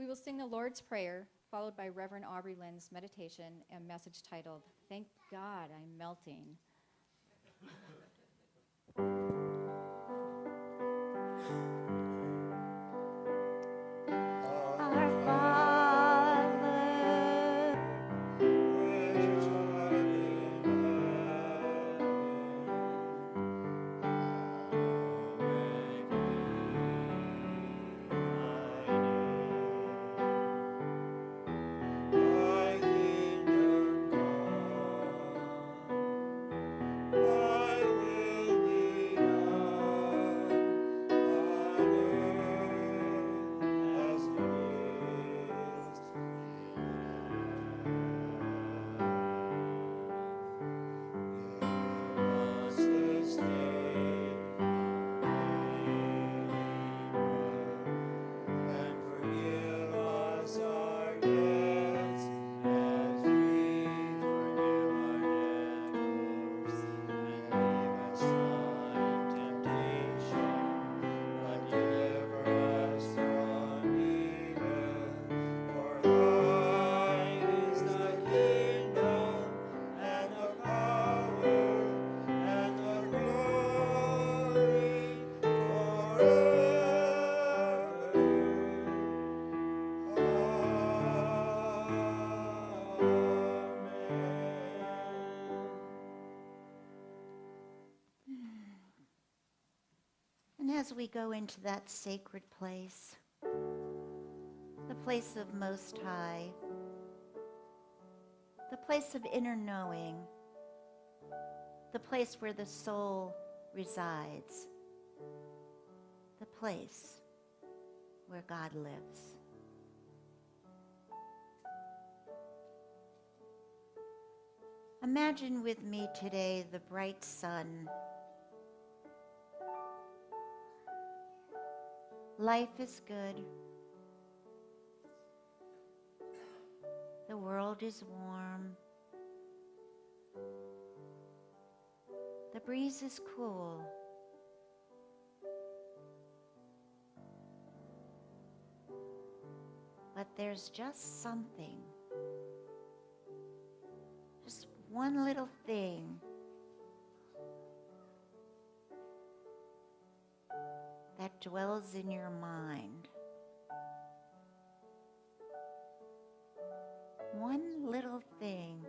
We will sing the Lord's Prayer, followed by Reverend Aubree-Lynn's meditation and message titled, Thank God I'm Melting. And as we go into that sacred place, the place of Most High, the place of inner knowing, the place where the soul resides, the place where God lives. Imagine with me today the bright sun. Life is good. The world is warm. The breeze is cool. But there's just something, just one little thing that dwells in your mind. One little thing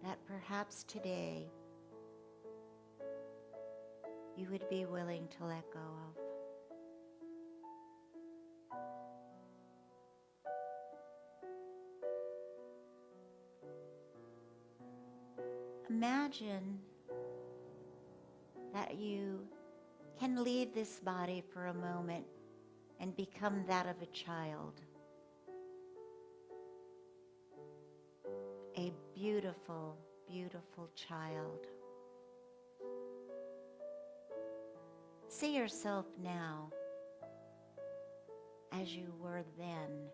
that perhaps today you would be willing to let go of. Imagine that you can leave this body for a moment and become that of a child. A beautiful, beautiful child. See yourself now as you were then.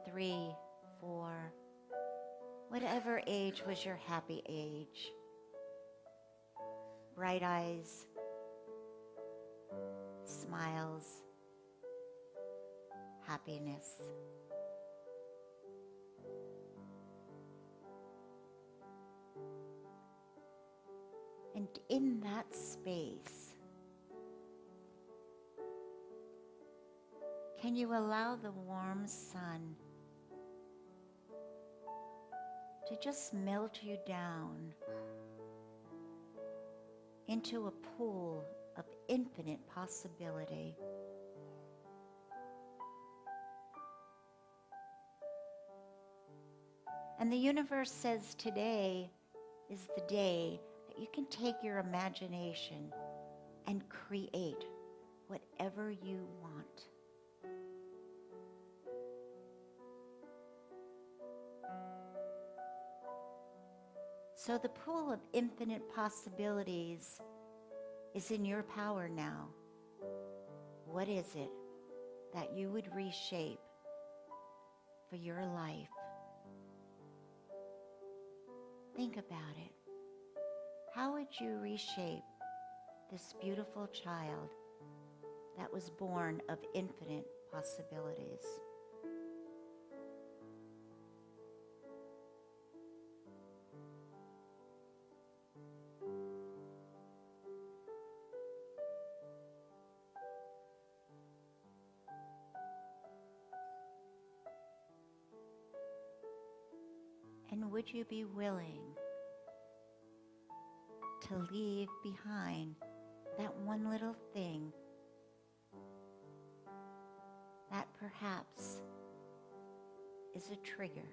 3, 4, whatever age was your happy age. Bright eyes, smiles, happiness. And in that space, can you allow the warm sun to just melt you down into a pool of infinite possibility? And the universe says today is the day that you can take your imagination and create whatever you want. So the pool of infinite possibilities is in your power now. What is it that you would reshape for your life? Think about it. How would you reshape this beautiful child that was born of infinite possibilities. And would you be willing to leave behind that one little thing that perhaps is a trigger,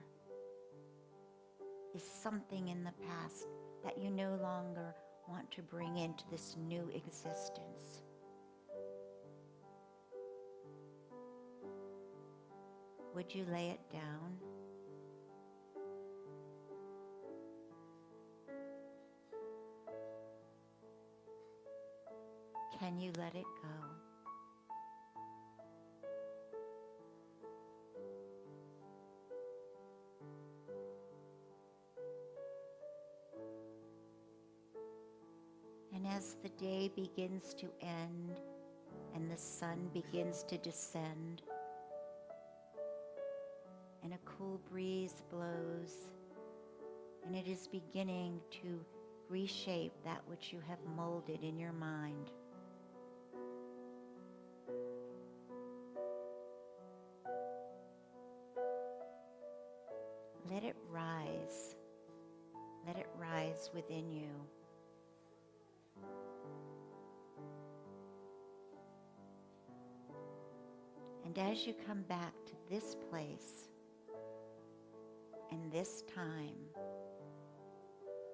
is something in the past that you no longer want to bring into this new existence? Would you lay it down? Can you let it go? And as the day begins to end and the sun begins to descend and a cool breeze blows and it is beginning to reshape that which you have molded in your mind, let it rise. Let it rise within you. And as you come back to this place and this time,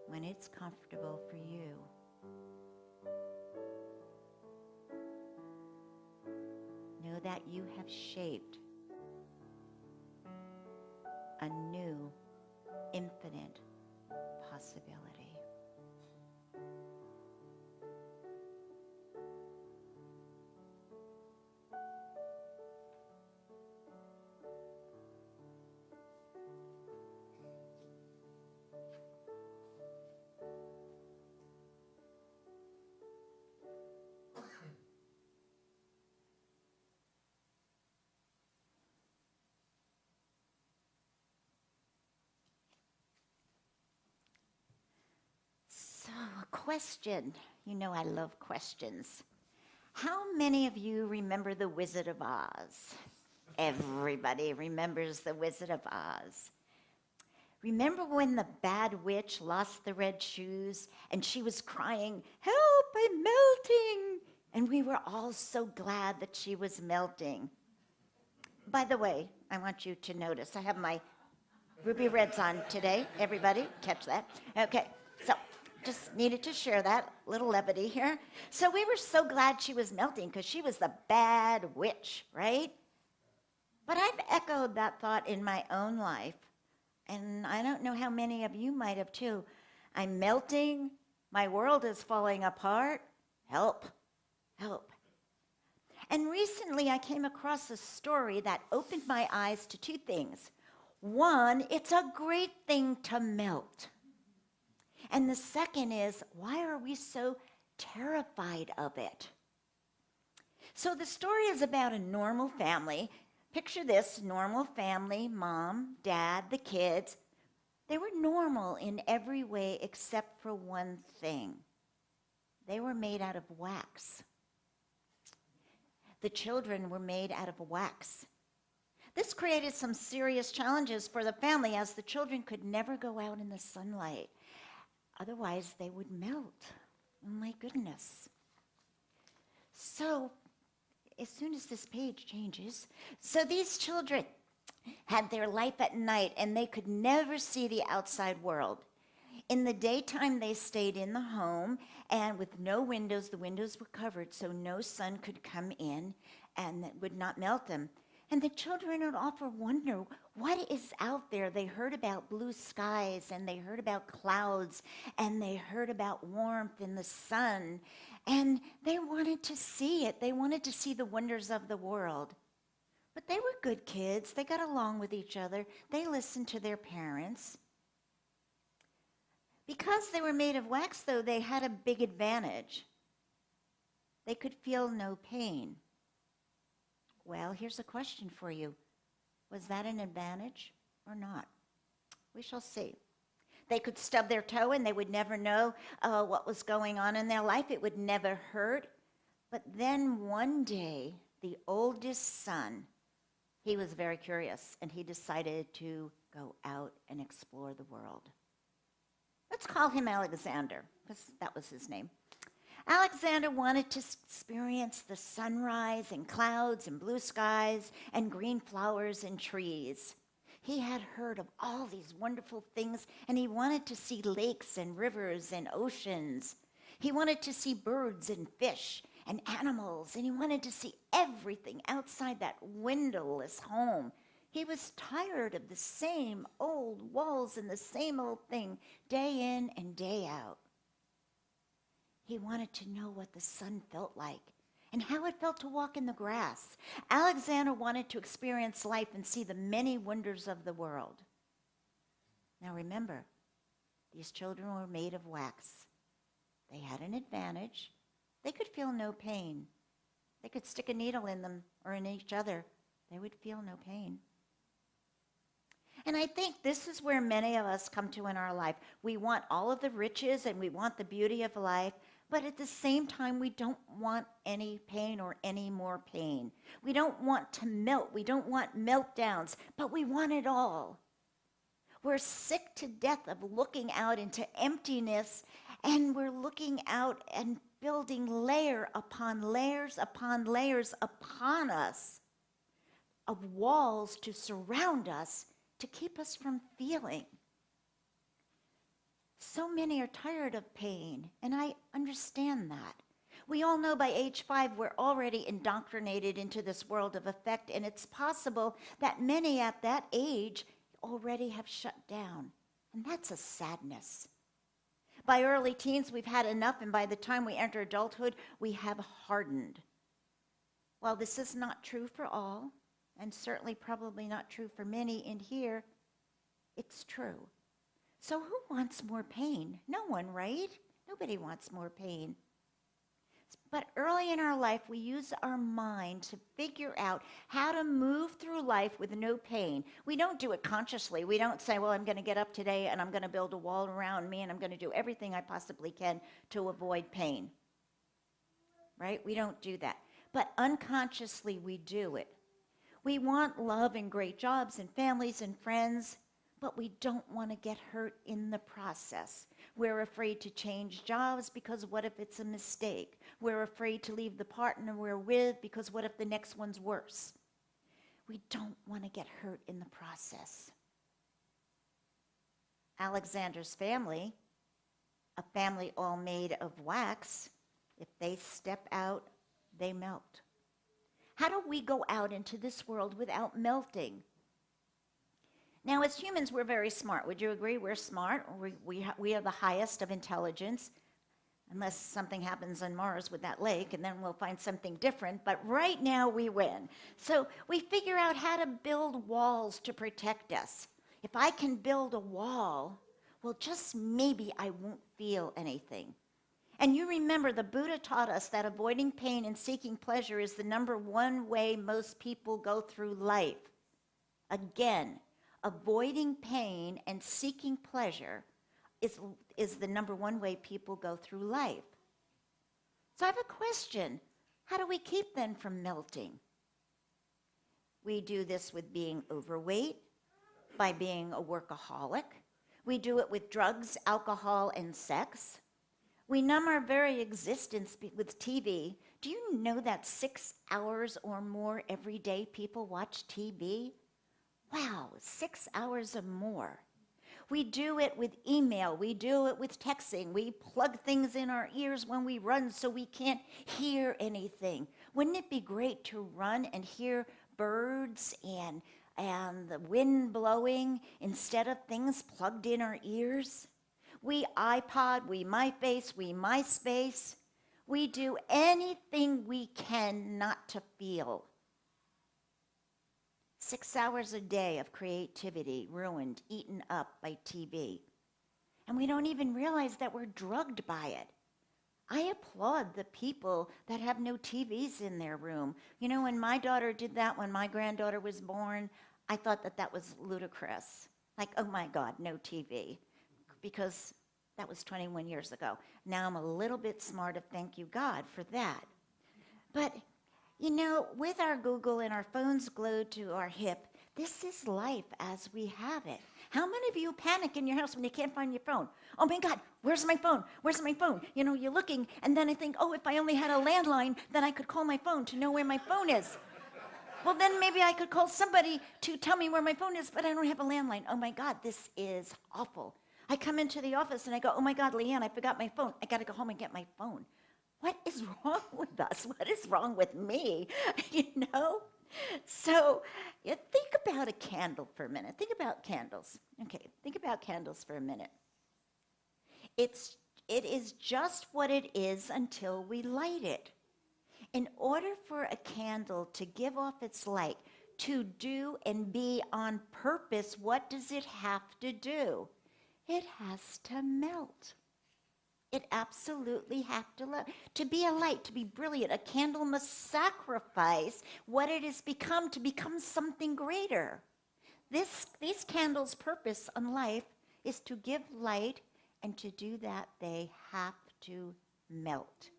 when it's comfortable for you, know that you have shaped a new, infinite possibility. Question. You know I love questions. How many of you remember the Wizard of Oz? Everybody remembers the Wizard of Oz. Remember when the bad witch lost the red shoes and she was crying, "Help, I'm melting!" And we were all so glad that she was melting. By the way, I want you to notice I have my ruby reds on today. Everybody, catch that? Okay, so just needed to share that little levity here. So we were so glad she was melting because she was the bad witch, right? But I've echoed that thought in my own life, and I don't know how many of you might have too. I'm melting. My world is falling apart. Help, help. And recently I came across a story that opened my eyes to two things. One, it's a great thing to melt. And the second is, why are we so terrified of it? So the story is about a normal family. Picture this, normal family, mom, dad, the kids. They were normal in every way except for one thing. They were made out of wax. The children were made out of wax. This created some serious challenges for the family as the children could never go out in the sunlight. Otherwise, they would melt. Oh my goodness. So, as soon as this page changes, so these children had their life at night and they could never see the outside world. In the daytime, they stayed in the home and with no windows, the windows were covered so no sun could come in and that would not melt them. And the children would often wonder, what is out there? They heard about blue skies, and they heard about clouds, and they heard about warmth in the sun, and they wanted to see it. They wanted to see the wonders of the world. But they were good kids. They got along with each other. They listened to their parents. Because they were made of wax, though, they had a big advantage. They could feel no pain. Well, here's a question for you. Was that an advantage or not? We shall see. They could stub their toe and they would never know what was going on in their life. It would never hurt. But then one day, the oldest son, he was very curious and he decided to go out and explore the world. Let's call him Alexander, because that was his name. Alexander wanted to experience the sunrise and clouds and blue skies and green flowers and trees. He had heard of all these wonderful things, and he wanted to see lakes and rivers and oceans. He wanted to see birds and fish and animals, and he wanted to see everything outside that windowless home. He was tired of the same old walls and the same old thing, day in and day out. He wanted to know what the sun felt like and how it felt to walk in the grass. Alexander wanted to experience life and see the many wonders of the world. Now remember, these children were made of wax. They had an advantage. They could feel no pain. They could stick a needle in them or in each other. They would feel no pain. And I think this is where many of us come to in our life. We want all of the riches and we want the beauty of life, but at the same time, we don't want any pain or any more pain. We don't want to melt. We don't want meltdowns, but we want it all. We're sick to death of looking out into emptiness, and we're looking out and building layer upon layers upon layers upon us of walls to surround us, to keep us from feeling. So many are tired of pain, and I understand that. We all know by age 5 we're already indoctrinated into this world of effect, and it's possible that many at that age already have shut down, and that's a sadness. By early teens, we've had enough, and by the time we enter adulthood, we have hardened. While this is not true for all, and certainly probably not true for many in here, it's true. So who wants more pain? No one, right? Nobody wants more pain. But early in our life, we use our mind to figure out how to move through life with no pain. We don't do it consciously. We don't say, well, I'm going to get up today and I'm going to build a wall around me and I'm going to do everything I possibly can to avoid pain. Right? We don't do that. But unconsciously, we do it. We want love and great jobs and families and friends, but we don't want to get hurt in the process. We're afraid to change jobs because what if it's a mistake? We're afraid to leave the partner we're with because what if the next one's worse? We don't want to get hurt in the process. Alexander's family, a family all made of wax, if they step out, they melt. How do we go out into this world without melting? Now, as humans, we're very smart. Would you agree? We're smart. We are the highest of intelligence, unless something happens on Mars with that lake, and then we'll find something different. But right now, we win. So we figure out how to build walls to protect us. If I can build a wall, well, just maybe I won't feel anything. And you remember the Buddha taught us that avoiding pain and seeking pleasure is the number one way most people go through life. Again, avoiding pain and seeking pleasure is the number one way people go through life. So I have a question. How do we keep them from melting? We do this with being overweight, by being a workaholic. We do it with drugs, alcohol, and sex. We numb our very existence with TV. Do you know that 6 hours or more every day people watch TV? Wow, 6 hours or more. We do it with email. We do it with texting. We plug things in our ears when we run so we can't hear anything. Wouldn't it be great to run and hear birds and the wind blowing instead of things plugged in our ears? We iPod, we MyFace, we MySpace. We do anything we can not to feel. 6 hours a day of creativity ruined, eaten up by TV. And we don't even realize that we're drugged by it. I applaud the people that have no TVs in their room. You know, when my daughter did that, when my granddaughter was born, I thought that that was ludicrous. Like, oh my God, no TV. Because that was 21 years ago. Now I'm a little bit smarter, thank you God for that. But, you know, with our Google and our phones glued to our hip, this is life as we have it. How many of you panic in your house when you can't find your phone? Oh my God, where's my phone? Where's my phone? You know, you're looking, and then I think, oh, if I only had a landline, then I could call my phone to know where my phone is. Well, then maybe I could call somebody to tell me where my phone is, but I don't have a landline. Oh my God, this is awful. I come into the office and I go, oh my God, Leanne, I forgot my phone. I got to go home and get my phone. What is wrong with us? What is wrong with me? You know? So think about a candle for a minute. Think about candles. Okay, think about candles for a minute. It is just what it is until we light it. In order for a candle to give off its light, to do and be on purpose, what does it have to do? It has to melt. It absolutely has to be a light, to be brilliant. A candle must sacrifice what it has become to become something greater. These candles' purpose in life is to give light, and to do that, they have to melt.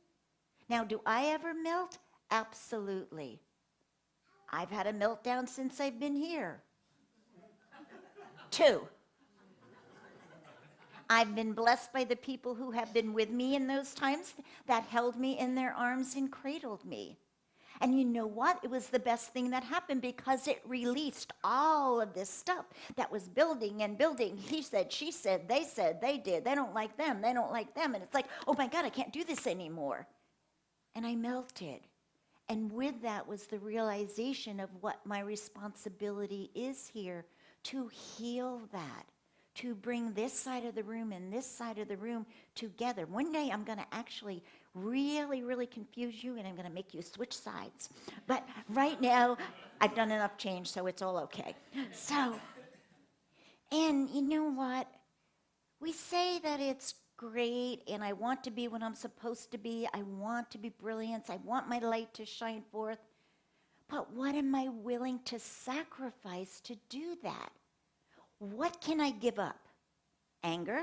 Now, do I ever melt? Absolutely. I've had a meltdown since I've been here. 2. I've been blessed by the people who have been with me in those times that held me in their arms and cradled me. And you know what? It was the best thing that happened because it released all of this stuff that was building and building. He said, she said, they did. They don't like them. They don't like them. And it's like, oh my God, I can't do this anymore. And I melted. And with that was the realization of what my responsibility is here, to heal that, to bring this side of the room and this side of the room together. One day I'm going to actually really, really confuse you, and I'm going to make you switch sides. But right now, I've done enough change, so it's all okay. So, and you know what? We say that it's great, and I want to be what I'm supposed to be. I want to be brilliant. I want my light to shine forth. But what am I willing to sacrifice to do that? What can I give up? Anger,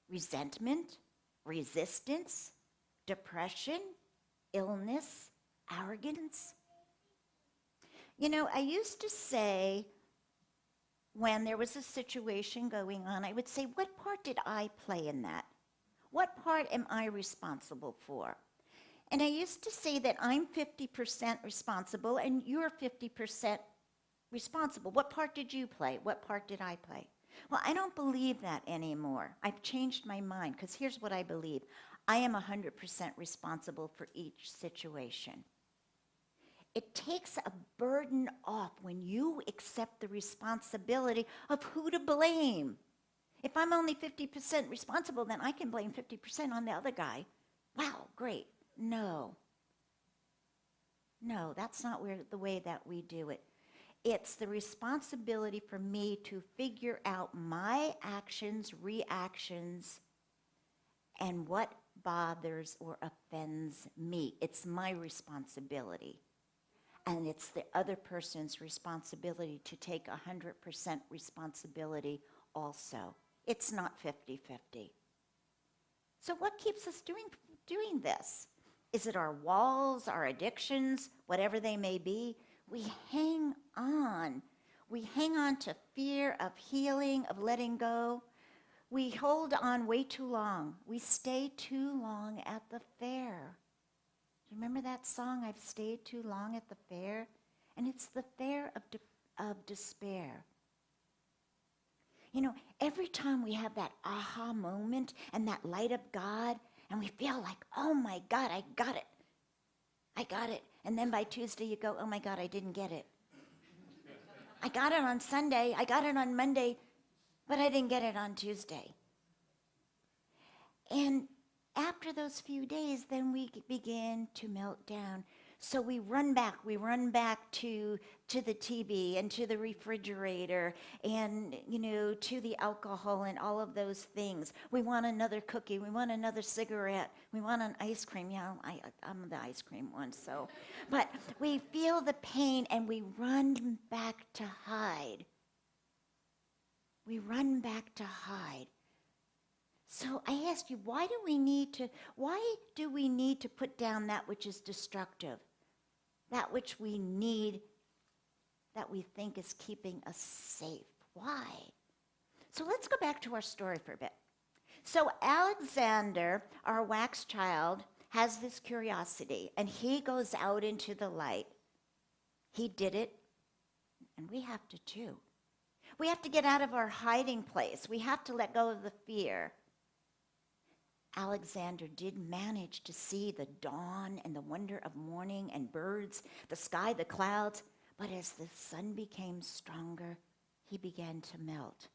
resentment, resistance, depression, illness, arrogance? You know, I used to say, when there was a situation going on, I would say, what part did I play in that? What part am I responsible for? And I used to say that I'm 50% responsible and you're 50% responsible. What part did you play? What part did I play? Well, I don't believe that anymore. I've changed my mind, because here's what I believe. I am 100% responsible for each situation. It takes a burden off when you accept the responsibility of who to blame. If I'm only 50% responsible, then I can blame 50% on the other guy. Wow, great. No, that's not the way that we do it. It's the responsibility for me to figure out my actions, reactions, and what bothers or offends me. It's my responsibility. And it's the other person's responsibility to take 100% responsibility also. It's not 50-50. So what keeps us doing this? Is it our walls, our addictions, whatever they may be? We hang on. We hang on to fear of healing, of letting go. We hold on way too long. We stay too long at the fair. Do you remember that song, I've stayed too long at the fair? And it's the fair of despair. You know, every time we have that aha moment and that light of God, and we feel like, oh my God, I got it. I got it. And then by Tuesday you go, oh my God, I didn't get it. I got it on Sunday, I got it on Monday, but I didn't get it on Tuesday. And after those few days, then we begin to melt down. So we run back to the TV and to the refrigerator and, to the alcohol and all of those things. We want another cookie. We want another cigarette. We want an ice cream. Yeah, I'm the ice cream one, so. But we feel the pain and we run back to hide. We run back to hide. So I ask you, why do we need to put down that which is destructive? That which we need, that we think is keeping us safe. Why? So let's go back to our story for a bit. So Alexander, our wax child, has this curiosity, and he goes out into the light. He did it, and we have to too. We have to get out of our hiding place. We have to let go of the fear. Alexander did manage to see the dawn and the wonder of morning and birds, the sky, the clouds, but as the sun became stronger, he began to melt.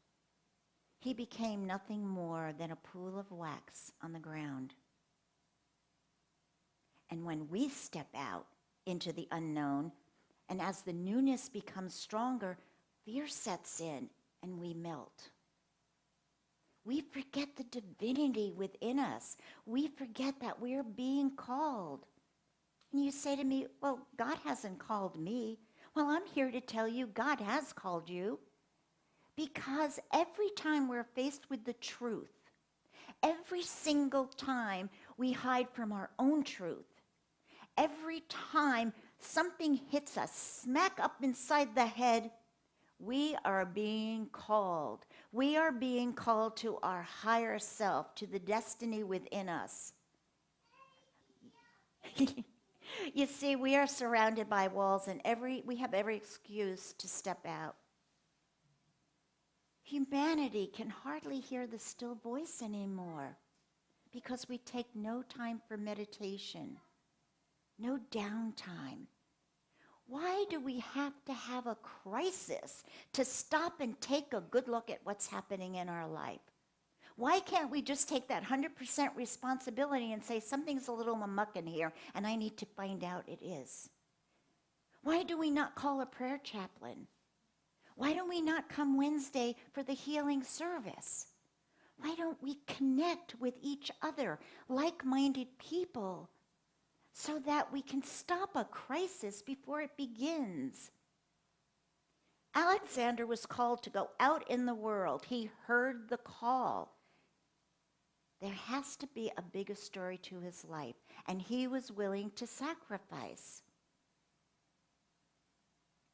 He became nothing more than a pool of wax on the ground. And when we step out into the unknown, and as the newness becomes stronger, fear sets in and we melt. We forget the divinity within us. We forget that we're being called. And you say to me, well, God hasn't called me. Well, I'm here to tell you God has called you. Because every time we're faced with the truth, every single time we hide from our own truth, every time something hits us smack up inside the head, we are being called. We are being called to our higher self, to the destiny within us. You see, we are surrounded by walls, and we have every excuse to step out. Humanity can hardly hear the still voice anymore because we take no time for meditation, no downtime. Why do we have to have a crisis to stop and take a good look at what's happening in our life? Why can't we just take that 100% responsibility and say something's a little amuck in here and I need to find out it is? Why do we not call a prayer chaplain? Why don't we not come Wednesday for the healing service? Why don't we connect with each other, like-minded people, so that we can stop a crisis before it begins? Alexander was called to go out in the world. He heard the call. There has to be a bigger story to his life, and he was willing to sacrifice.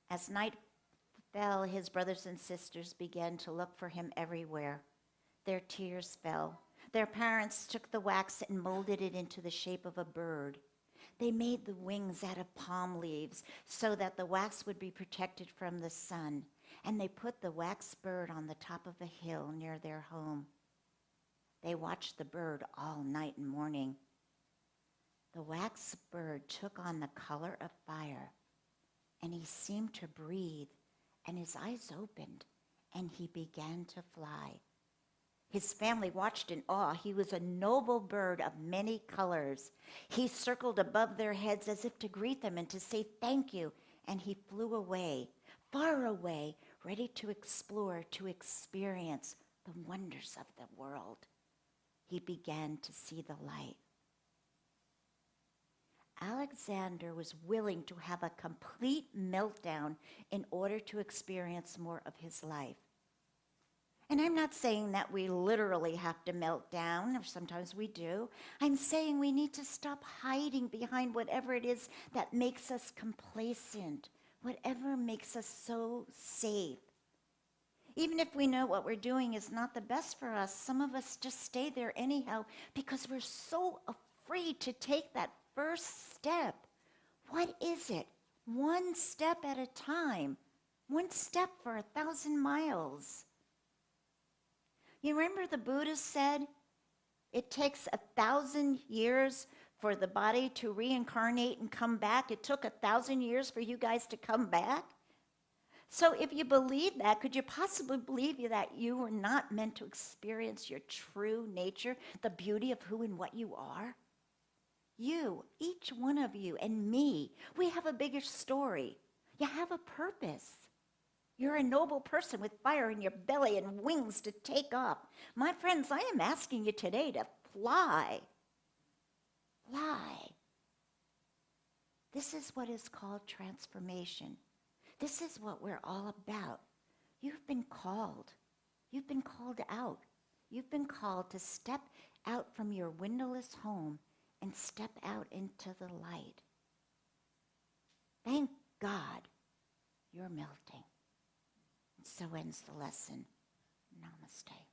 As night fell, his brothers and sisters began to look for him everywhere. Their tears fell. Their parents took the wax and molded it into the shape of a bird. They made the wings out of palm leaves so that the wax would be protected from the sun, and they put the wax bird on the top of a hill near their home. They watched the bird all night and morning. The wax bird took on the color of fire, and he seemed to breathe, and his eyes opened, and he began to fly. His family watched in awe. He was a noble bird of many colors. He circled above their heads as if to greet them and to say thank you, and he flew away, far away, ready to explore, to experience the wonders of the world. He began to see the light. Alexander was willing to have a complete meltdown in order to experience more of his life. And I'm not saying that we literally have to melt down, or sometimes we do. I'm saying we need to stop hiding behind whatever it is that makes us complacent, whatever makes us so safe. Even if we know what we're doing is not the best for us, some of us just stay there anyhow because we're so afraid to take that first step. What is it? One step at a time. One step for 1,000 miles. You remember the Buddha said it takes 1,000 years for the body to reincarnate and come back. It took 1,000 years for you guys to come back. So if you believe that, could you possibly believe that you were not meant to experience your true nature, the beauty of who and what you are? You, each one of you, and me, we have a bigger story. You have a purpose. You're a noble person with fire in your belly and wings to take off. My friends, I am asking you today to fly. Fly. This is what is called transformation. This is what we're all about. You've been called. You've been called out. You've been called to step out from your windowless home and step out into the light. Thank God you're melting. So ends the lesson. Namaste.